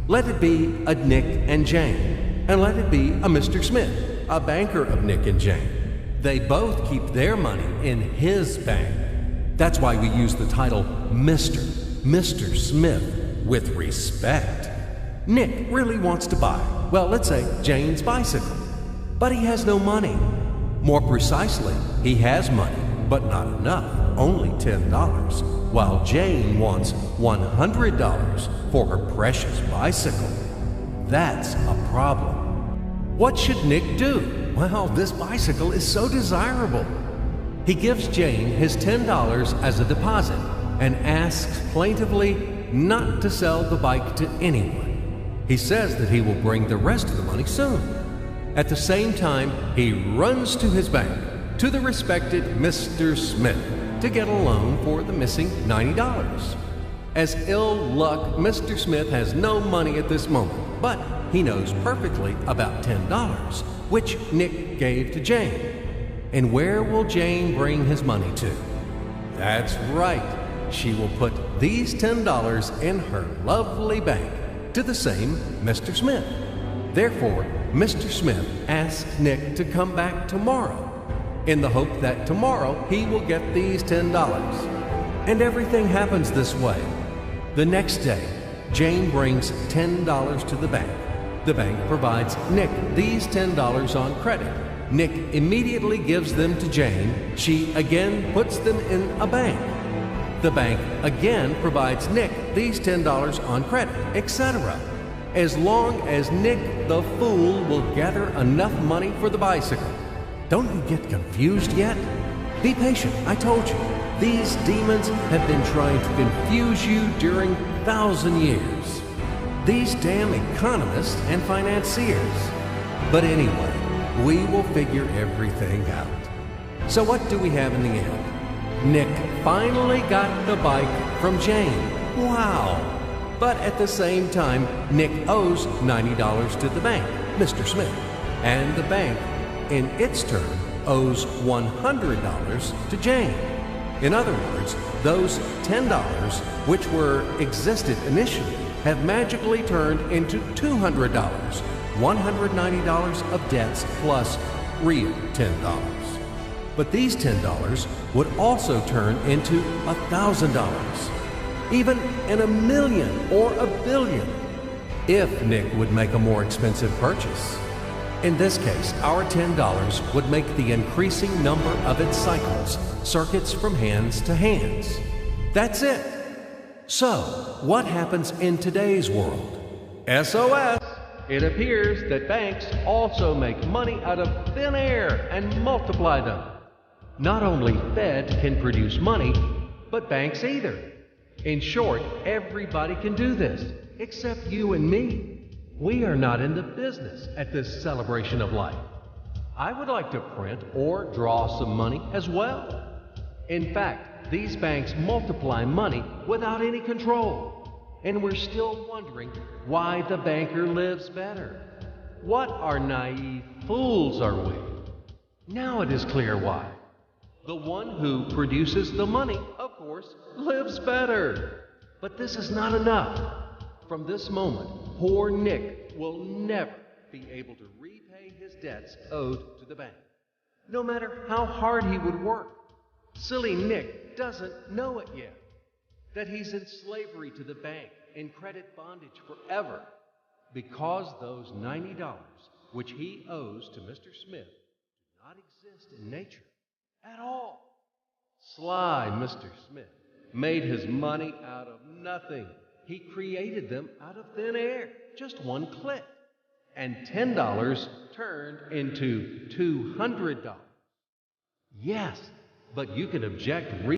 Let it be a Nick and Jane, and let it be a Mr. Smith, a banker of Nick and Jane. They both keep their money in his bank. That's why we use the title Mr. Smith with respect. Nick really wants to buy, well, let's say Jane's bicycle, but he has no money. More precisely, he has money, but not enough, only $10, while Jane wants $100 for her precious bicycle. That's a problem. What should Nick do? Well, this bicycle is so desirable. He gives Jane his $10 as a deposit and asks plaintively not to sell the bike to anyone. He says that he will bring the rest of the money soon. At the same time, he runs to his bank, to the respected Mr. Smith, to get a loan for the missing $90. As ill luck, Mr. Smith has no money at this moment, but he knows perfectly about $10, which Nick gave to Jane. And where will Jane bring his money to? That's right. She will put these $10 in her lovely bank to the same Mr. Smith. Therefore, Mr. Smith asks Nick to come back tomorrow in the hope that tomorrow he will get these $10. And everything happens this way. The next day, Jane brings $10 to the bank. The bank provides Nick these $10 on credit. Nick immediately gives them to Jane. She again puts them in a bank. The bank again provides Nick these $10 on credit, etc. As long as Nick the fool will gather enough money for the bicycle. Don't you get confused yet? Be patient, I told you. These demons have been trying to confuse you during 1,000 years. These damn economists and financiers. But anyway, we will figure everything out. So what do we have in the end? Nick finally got the bike from Jane. Wow! But at the same time, Nick owes $90 to the bank, Mr. Smith. And the bank, in its turn, owes $100 to Jane. In other words, those $10, which existed initially, have magically turned into $200, $190 of debts plus real $10. But these $10 would also turn into $1,000, even in a million or a billion, if Nick would make a more expensive purchase. In this case, our $10 would make the increasing number of its cycles, circuits from hands to hands. That's it. So, what happens in today's world? SOS! It appears that banks also make money out of thin air and multiply them. Not only Fed can produce money, but banks either. In short, everybody can do this, except you and me. We are not in the business at this celebration of life. I would like to print or draw some money as well. In fact, these banks multiply money without any control. And we're still wondering why the banker lives better. What are naive fools are we? Now it is clear why. The one who produces the money, of course, lives better. But this is not enough. From this moment, poor Nick will never be able to repay his debts owed to the bank, no matter how hard he would work. Silly Nick doesn't know it yet, that he's in slavery to the bank, in credit bondage forever, because those $90 which he owes to Mr. Smith do not exist in nature at all. Sly Mr. Smith made his money out of nothing. He created them out of thin air, just one click. And $10 turned into $200. Yes, but you can object